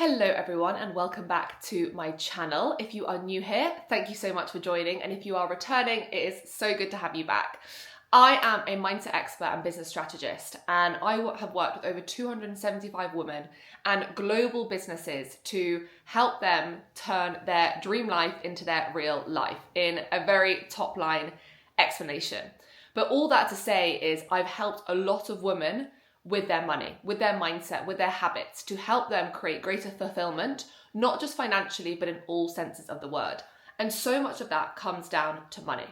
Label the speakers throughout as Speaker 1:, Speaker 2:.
Speaker 1: Hello everyone and welcome back to my channel. If you are new here, thank you so much for joining, and if you are returning, it is so good to have you back. I am a mindset expert and business strategist, and I have worked with over 275 women and global businesses to help them turn their dream life into their real life in a very top line explanation. But all that to say is I've helped a lot of women with their money, with their mindset, with their habits, to help them create greater fulfillment, not just financially, but in all senses of the word. And so much of that comes down to money.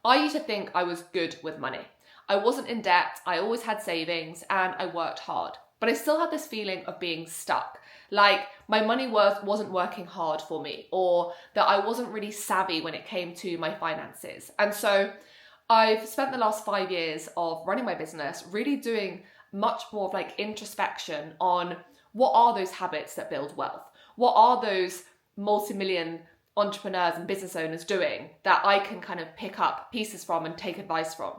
Speaker 1: I used to think I was good with money. I wasn't in debt, I always had savings, and I worked hard. But I still had this feeling of being stuck, like my money wasn't working hard for me, or that I wasn't really savvy when it came to my finances. And so I've spent the last 5 years of running my business really doing much more of like introspection on what are those habits that build wealth? What are those multi-million entrepreneurs and business owners doing that I can kind of pick up pieces from and take advice from?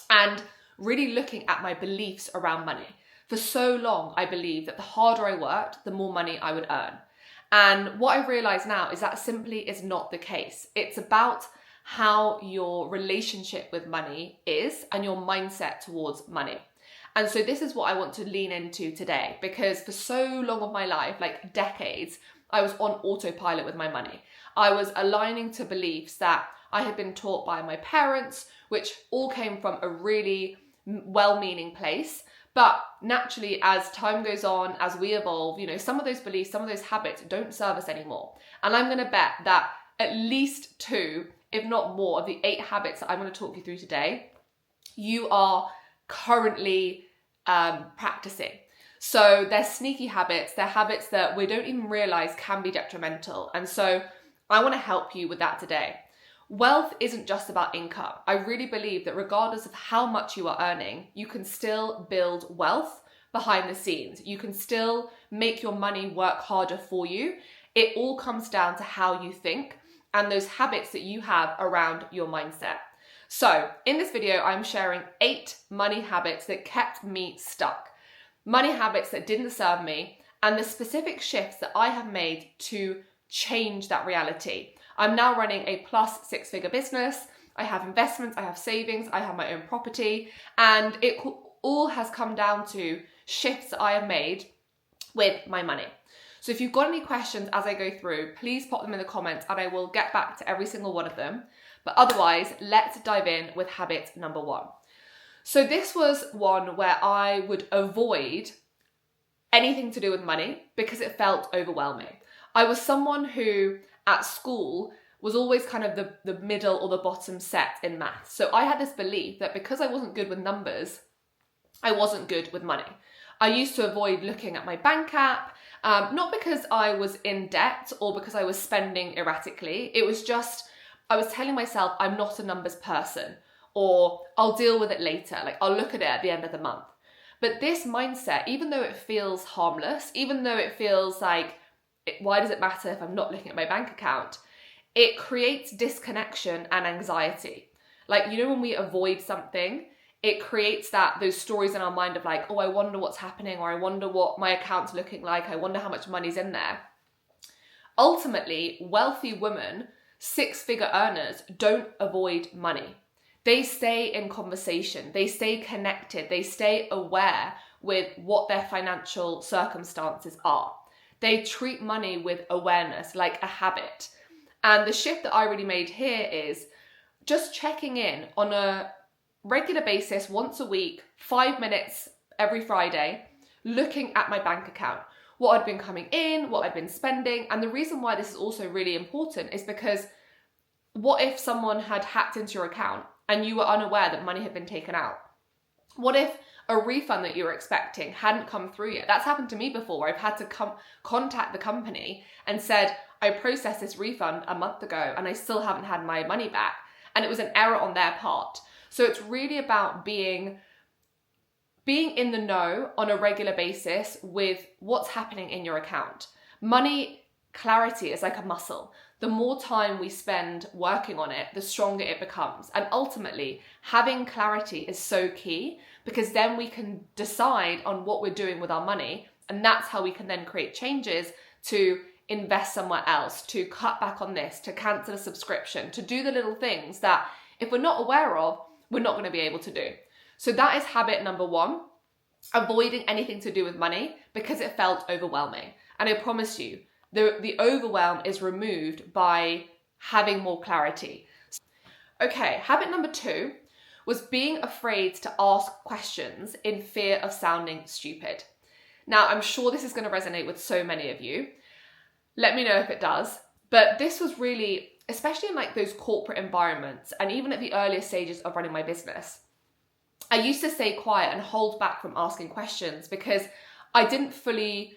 Speaker 1: And really looking at my beliefs around money. For so long, I believed that the harder I worked, the more money I would earn. And what I realize now is that simply is not the case. It's about how your relationship with money is and your mindset towards money. And so this is what I want to lean into today, because for so long of my life, like decades, I was on autopilot with my money. I was aligning to beliefs that I had been taught by my parents, which all came from a really well-meaning place. But naturally, as time goes on, as we evolve, some of those beliefs, some of those habits don't serve us anymore. And I'm going to bet that at least 2, if not more, of the 8 habits that I'm going to talk you through today, you are currently practicing. So they're sneaky habits, they're habits that we don't even realize can be detrimental. And so I want to help you with that today. Wealth isn't just about income. I really believe that regardless of how much you are earning, you can still build wealth behind the scenes. You can still make your money work harder for you. It all comes down to how you think and those habits that you have around your mindset. So in this video, I'm sharing 8 money habits that kept me stuck, money habits that didn't serve me, and the specific shifts that I have made to change that reality. I'm now running a plus 6-figure business. I have investments, I have savings, I have my own property, and it all has come down to shifts that I have made with my money. So if you've got any questions as I go through, please pop them in the comments and I will get back to every single one of them. But otherwise, let's dive in with habit number 1. So this was one where I would avoid anything to do with money because it felt overwhelming. I was someone who at school was always kind of the middle or the bottom set in maths. So I had this belief that because I wasn't good with numbers, I wasn't good with money. I used to avoid looking at my bank app, not because I was in debt or because I was spending erratically. It was just, I was telling myself I'm not a numbers person, or I'll deal with it later. Like I'll look at it at the end of the month. But this mindset, even though it feels harmless, even though it feels like, why does it matter if I'm not looking at my bank account? It creates disconnection and anxiety. Like, when we avoid something, it creates those stories in our mind of like, oh, I wonder what's happening, or I wonder what my account's looking like. I wonder how much money's in there. Ultimately, wealthy women, 6-figure earners, don't avoid money. They stay in conversation, they stay connected, they stay aware with what their financial circumstances are. They treat money with awareness, like a habit. And the shift that I really made here is just checking in on a regular basis, once a week, 5 minutes every Friday, looking at my bank account. What had been coming in, what I'd been spending. And the reason why this is also really important is because what if someone had hacked into your account and you were unaware that money had been taken out? What if a refund that you were expecting hadn't come through yet? That's happened to me before, where I've had to contact the company and said, I processed this refund a month ago and I still haven't had my money back. And it was an error on their part. So it's really about being in the know on a regular basis with what's happening in your account. Money clarity is like a muscle. The more time we spend working on it, the stronger it becomes. And ultimately, having clarity is so key, because then we can decide on what we're doing with our money. And that's how we can then create changes to invest somewhere else, to cut back on this, to cancel a subscription, to do the little things that if we're not aware of, we're not going to be able to do. So that is habit number 1, avoiding anything to do with money because it felt overwhelming. And I promise you, the overwhelm is removed by having more clarity. Okay, habit number 2 was being afraid to ask questions in fear of sounding stupid. Now, I'm sure this is going to resonate with so many of you. Let me know if it does. But this was really, especially in like those corporate environments and even at the earlier stages of running my business, I used to stay quiet and hold back from asking questions because I didn't fully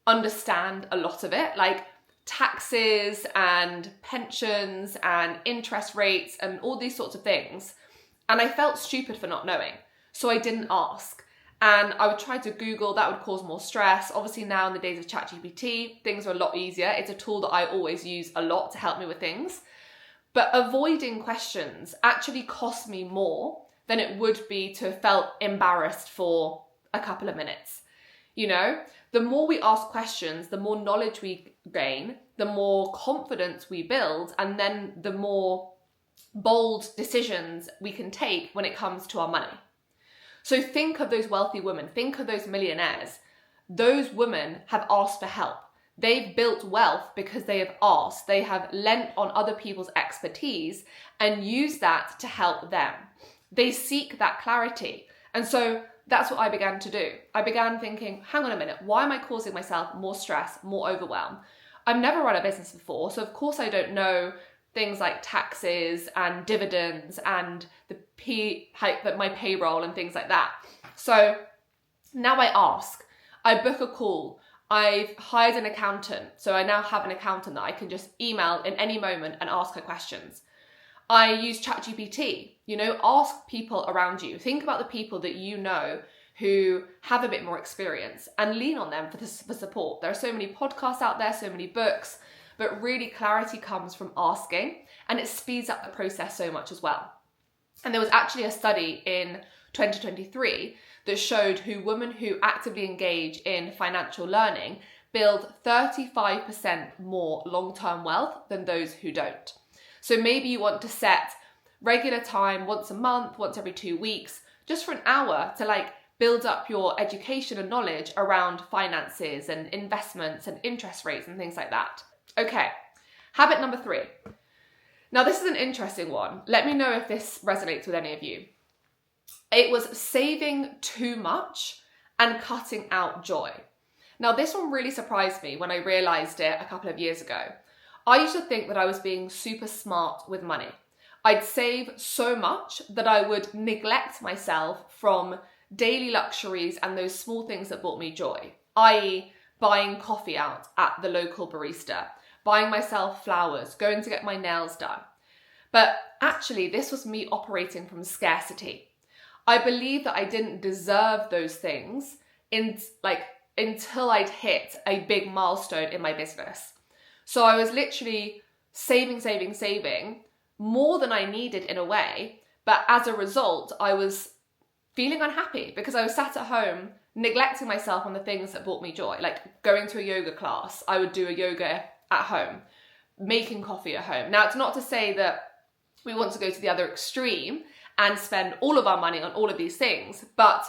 Speaker 1: understand a lot of it, like taxes and pensions and interest rates and all these sorts of things. And I felt stupid for not knowing. So I didn't ask. And I would try to Google, that would cause more stress. Obviously now in the days of ChatGPT, things are a lot easier. It's a tool that I always use a lot to help me with things. But avoiding questions actually cost me more than it would be to have felt embarrassed for a couple of minutes. You know, the more we ask questions, the more knowledge we gain, the more confidence we build, and then the more bold decisions we can take when it comes to our money. So think of those wealthy women, think of those millionaires. Those women have asked for help. They've built wealth because they have asked. They have lent on other people's expertise and used that to help them. They seek that clarity. And so that's what I began to do. I began thinking, hang on a minute, why am I causing myself more stress, more overwhelm? I've never run a business before, so of course I don't know things like taxes and dividends and my payroll and things like that. So now I ask, I book a call, I've hired an accountant. So I now have an accountant that I can just email in any moment and ask her questions. I use ChatGPT, ask people around you. Think about the people that you know who have a bit more experience and lean on them for support. There are so many podcasts out there, so many books, but really clarity comes from asking, and it speeds up the process so much as well. And there was actually a study in 2023 that showed women who actively engage in financial learning build 35% more long-term wealth than those who don't. So maybe you want to set regular time once a month, once every 2 weeks, just for an hour to build up your education and knowledge around finances and investments and interest rates and things like that. Okay, habit number 3. Now this is an interesting one. Let me know if this resonates with any of you. It was saving too much and cutting out joy. Now this one really surprised me when I realized it a couple of years ago. I used to think that I was being super smart with money. I'd save so much that I would neglect myself from daily luxuries and those small things that brought me joy, i.e. buying coffee out at the local barista, buying myself flowers, going to get my nails done. But actually, this was me operating from scarcity. I believed that I didn't deserve those things until I'd hit a big milestone in my business. So I was literally saving more than I needed in a way. But as a result, I was feeling unhappy because I was sat at home neglecting myself on the things that brought me joy, like going to a yoga class. I would do a yoga at home, making coffee at home. Now, it's not to say that we want to go to the other extreme and spend all of our money on all of these things, but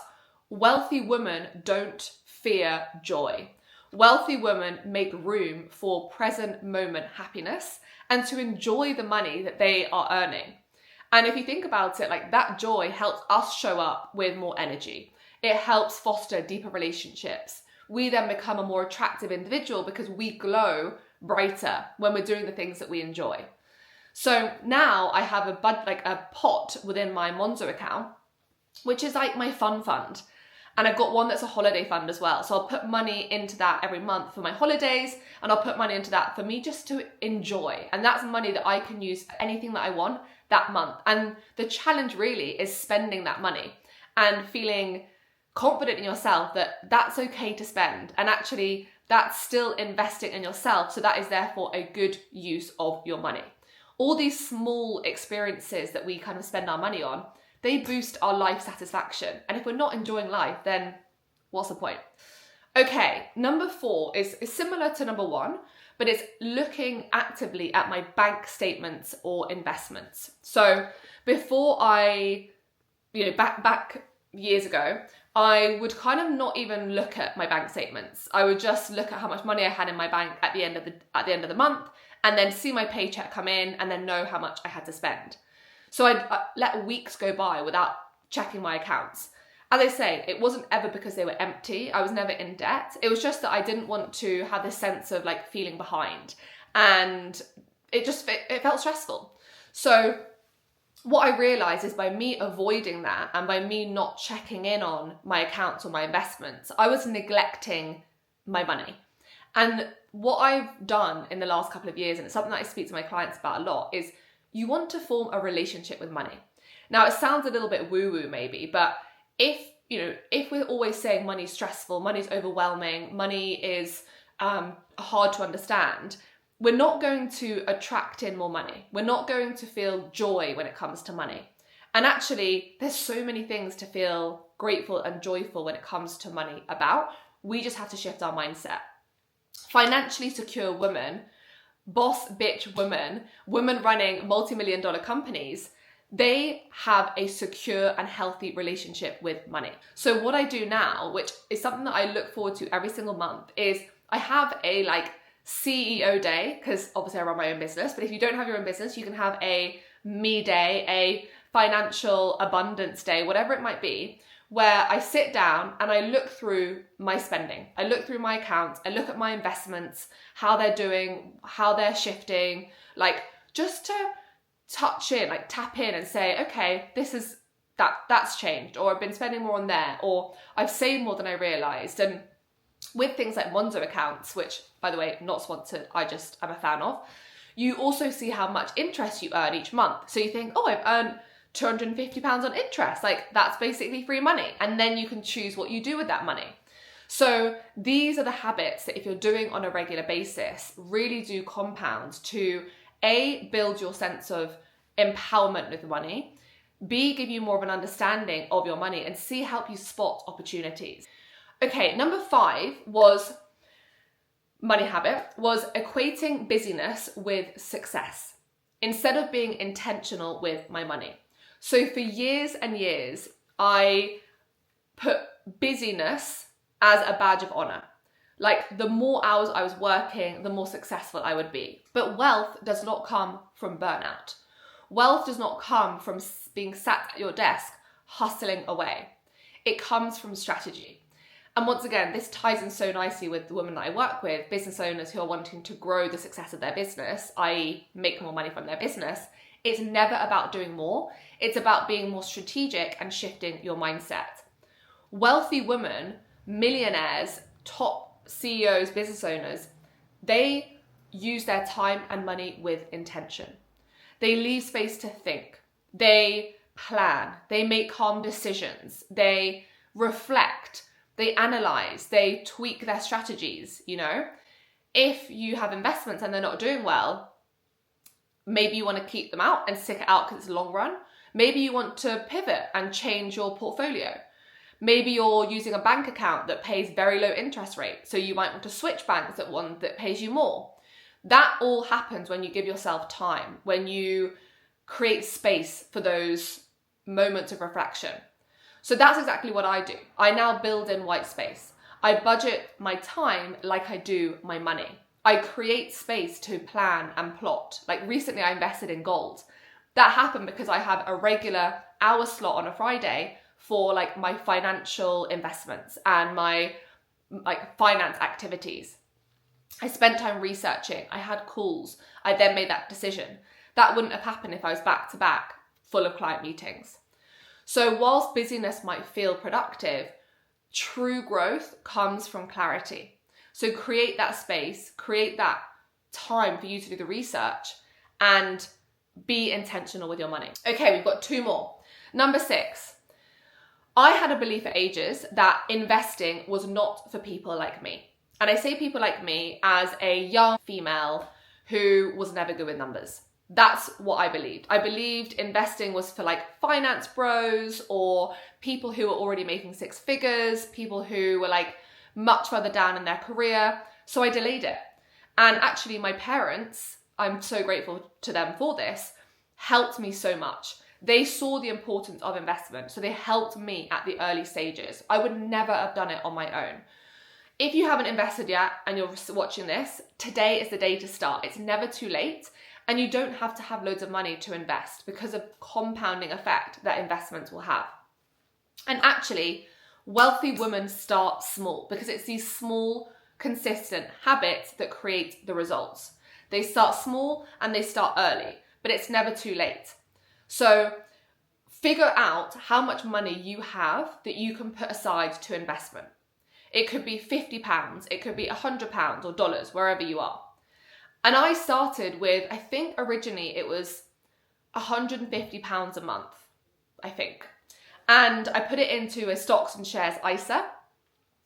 Speaker 1: wealthy women don't fear joy. Wealthy women make room for present moment happiness and to enjoy the money that they are earning. And if you think about it, that joy helps us show up with more energy. It helps foster deeper relationships. We then become a more attractive individual because we glow brighter when we're doing the things that we enjoy. So now I have a pot within my Monzo account, which is like my fun fund. And I've got one that's a holiday fund as well. So I'll put money into that every month for my holidays, and I'll put money into that for me just to enjoy. And that's money that I can use for anything that I want that month. And the challenge really is spending that money and feeling confident in yourself that that's okay to spend. And actually that's still investing in yourself. So that is therefore a good use of your money. All these small experiences that we kind of spend our money on, they boost our life satisfaction. And if we're not enjoying life, then what's the point? Okay, number 4 is similar to number 1, but it's looking actively at my bank statements or investments. So before back years ago, I would kind of not even look at my bank statements. I would just look at how much money I had in my bank at the end of the month, and then see my paycheck come in and then know how much I had to spend. So I'd let weeks go by without checking my accounts. As I say, it wasn't ever because they were empty. I was never in debt. It was just that I didn't want to have this sense of like feeling behind. And it felt stressful. So what I realized is by me avoiding that and by me not checking in on my accounts or my investments, I was neglecting my money. And what I've done in the last couple of years, and it's something that I speak to my clients about a lot, is you want to form a relationship with money. Now, it sounds a little bit woo-woo maybe, but if we're always saying money's stressful, money's overwhelming, money is hard to understand, we're not going to attract in more money. We're not going to feel joy when it comes to money. And actually, there's so many things to feel grateful and joyful when it comes to money about. We just have to shift our mindset. Financially secure women, boss bitch women, women running multi-million-dollar companies, they have a secure and healthy relationship with money. So what I do now, which is something that I look forward to every single month, is I have a CEO day, because obviously I run my own business, but if you don't have your own business, you can have a me day, a financial abundance day, whatever it might be, where I sit down and I look through my spending. I look through my accounts, I look at my investments, how they're doing, how they're shifting, just to touch in, tap in and say, okay, that's changed, or I've been spending more on there, or I've saved more than I realized. And with things like Monzo accounts, which by the way, not sponsored, I just am a fan of, you also see how much interest you earn each month. So you think, oh, I've earned £250 on interest. That's basically free money. And then you can choose what you do with that money. So these are the habits that if you're doing on a regular basis, really do compound to A, build your sense of empowerment with money, B, give you more of an understanding of your money, and C, help you spot opportunities. Okay, number 5 was money habit, was equating busyness with success instead of being intentional with my money. So for years and years, I put busyness as a badge of honor. The more hours I was working, the more successful I would be. But wealth does not come from burnout. Wealth does not come from being sat at your desk, hustling away. It comes from strategy. And once again, this ties in so nicely with the women that I work with, business owners who are wanting to grow the success of their business, i.e. make more money from their business. It's never about doing more. It's about being more strategic and shifting your mindset. Wealthy women, millionaires, top CEOs, business owners, they use their time and money with intention. They leave space to think. They plan. They make calm decisions. They reflect. They analyze. They tweak their strategies, If you have investments and they're not doing well, maybe you want to keep them out and stick it out because it's a long run. Maybe you want to pivot and change your portfolio. Maybe you're using a bank account that pays very low interest rate, so you might want to switch banks at one that pays you more. That all happens when you give yourself time, when you create space for those moments of reflection. So that's exactly what I do. I now build in white space. I budget my time like I do my money. I create space to plan and plot. Recently I invested in gold. That happened because I have a regular hour slot on a Friday for my financial investments and my finance activities. I spent time researching. I had calls. I then made that decision. That wouldn't have happened if I was back to back full of client meetings. So whilst busyness might feel productive, true growth comes from clarity. So create that space, create that time for you to do the research and be intentional with your money. Okay, we've got 2 more. Number 6, I had a belief for ages that investing was not for people like me. And I say people like me as a young female who was never good with numbers. That's what I believed. I believed investing was for finance bros or people who were already making 6 figures, people who were much further down in their career. So I delayed it. And actually my parents, I'm so grateful to them for this, helped me so much. They saw the importance of investment. So they helped me at the early stages. I would never have done it on my own. If you haven't invested yet and you're watching this, today is the day to start. It's never too late. And you don't have to have loads of money to invest because of compounding effect that investments will have. And actually, wealthy women start small because it's these small, consistent habits that create the results. They start small and they start early, but it's never too late. So figure out how much money you have that you can put aside to investment. It could be £50, it could be £100 or dollars, wherever you are. And I started with, I think originally it was £150 a month, I think. And I put it into a stocks and shares ISA.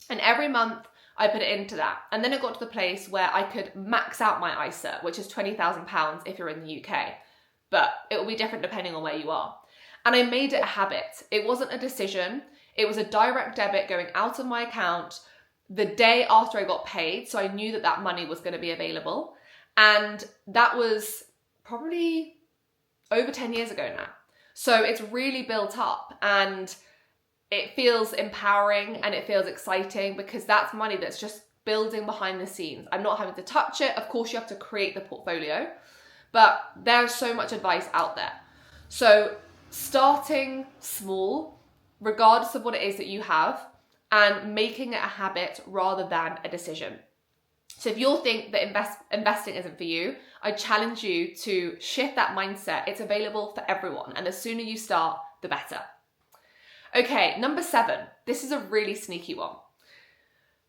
Speaker 1: And every month I put it into that. And then it got to the place where I could max out my ISA, which is £20,000 if you're in the UK. But it will be different depending on where you are. And I made it a habit. It wasn't a decision. It was a direct debit going out of my account the day after I got paid. So I knew that that money was going to be available. And that was probably over 10 years ago now. So it's really built up and it feels empowering and it feels exciting because that's money that's just building behind the scenes. I'm not having to touch it. Of course, you have to create the portfolio, but there's so much advice out there. So starting small, regardless of what it is that you have, and making it a habit rather than a decision. So if you think that investing isn't for you, I challenge you to shift that mindset. It's available for everyone. And the sooner you start, the better. Okay, number 7. This is a really sneaky one.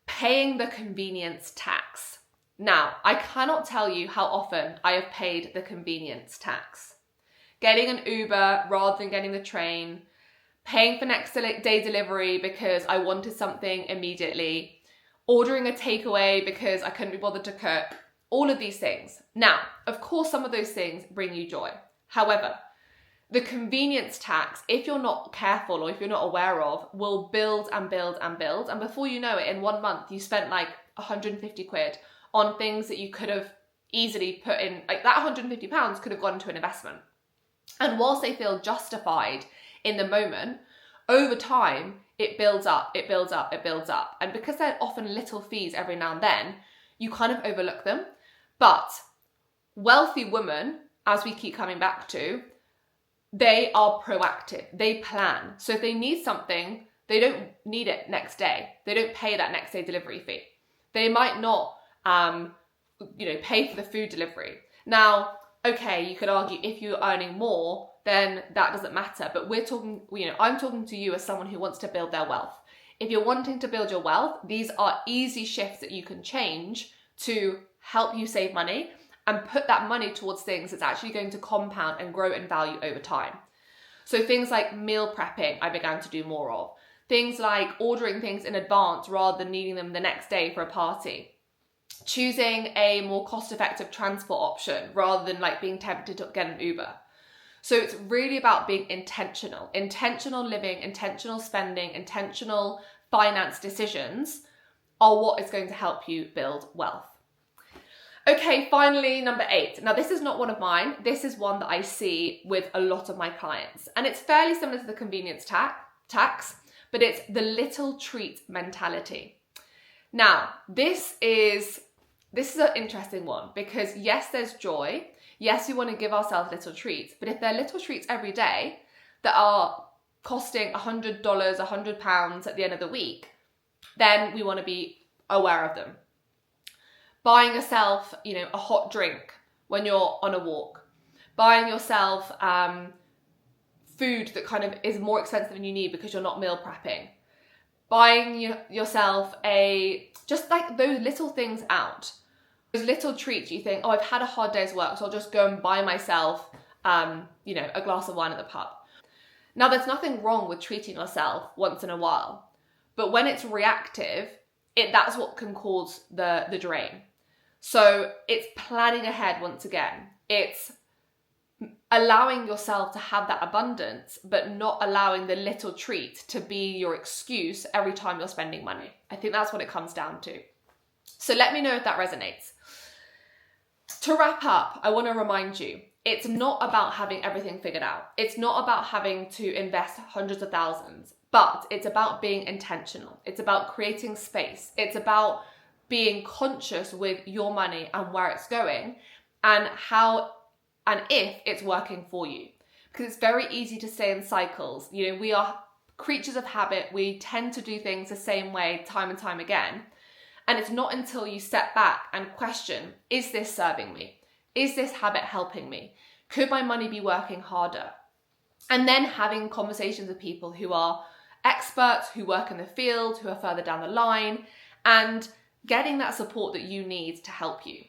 Speaker 1: Paying the convenience tax. Now, I cannot tell you how often I have paid the convenience tax. Getting an Uber rather than getting the train, paying for next day delivery because I wanted something immediately, ordering a takeaway because I couldn't be bothered to cook, all of these things. Now, of course, some of those things bring you joy. However, the convenience tax, if you're not careful or if you're not aware of, will build and build and build. And before you know it, in 1 month, you spent like 150 quid on things that you could have easily put in, like that £150 could have gone into an investment. And whilst they feel justified in the moment, over time, it builds up, it builds up, it builds up. And because they're often little fees every now and then, you kind of overlook them. But wealthy women, as we keep coming back to, they are proactive. They plan. So if they need something, they don't need it next day. They don't pay that next day delivery fee. They might not, pay for the food delivery. Now, okay, you could argue if you're earning more, then that doesn't matter. But I'm talking to you as someone who wants to build their wealth. If you're wanting to build your wealth, these are easy shifts that you can change to help you save money and put that money towards things that's actually going to compound and grow in value over time. So things like meal prepping, I began to do more of. Things like ordering things in advance rather than needing them the next day for a party. Choosing a more cost-effective transport option rather than like being tempted to get an Uber. So it's really about being intentional. Intentional living, intentional spending, intentional finance decisions are what is going to help you build wealth. Okay, finally, number 8. Now, this is not one of mine. This is one that I see with a lot of my clients. And it's fairly similar to the convenience tax, but it's the little treat mentality. Now, this is an interesting one because yes, there's joy. Yes, we want to give ourselves little treats, but if they're little treats every day that are costing $100, £100 at the end of the week, then we want to be aware of them. Buying yourself, a hot drink when you're on a walk. Buying yourself food that kind of is more expensive than you need because you're not meal prepping. Buying yourself just like those little things out. Those little treats you think, I've had a hard day's work, so I'll just go and buy myself, a glass of wine at the pub. Now, there's nothing wrong with treating yourself once in a while, but when it's reactive, that's what can cause the drain. So it's planning ahead once again. It's allowing yourself to have that abundance, but not allowing the little treat to be your excuse every time you're spending money. I think that's what it comes down to. So let me know if that resonates. To wrap up, I want to remind you, it's not about having everything figured out. It's not about having to invest hundreds of thousands, but it's about being intentional. It's about creating space. It's about being conscious with your money and where it's going and how and if it's working for you. Because it's very easy to stay in cycles. You know, we are creatures of habit. We tend to do things the same way time and time again. And it's not until you step back and question, is this serving me? Is this habit helping me? Could my money be working harder? And then having conversations with people who are experts, who work in the field, who are further down the line, and getting that support that you need to help you.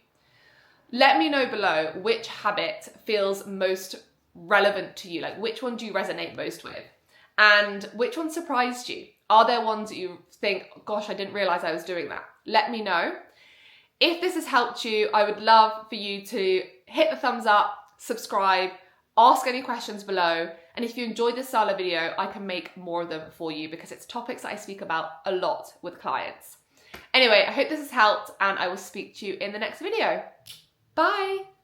Speaker 1: Let me know below which habit feels most relevant to you. Like, which one do you resonate most with? And which one surprised you? Are there ones that you think, gosh, I didn't realize I was doing that? Let me know. If this has helped you, I would love for you to hit the thumbs up, subscribe, ask any questions below. And if you enjoyed this style of video, I can make more of them for you because it's topics that I speak about a lot with clients. Anyway, I hope this has helped and I will speak to you in the next video. Bye.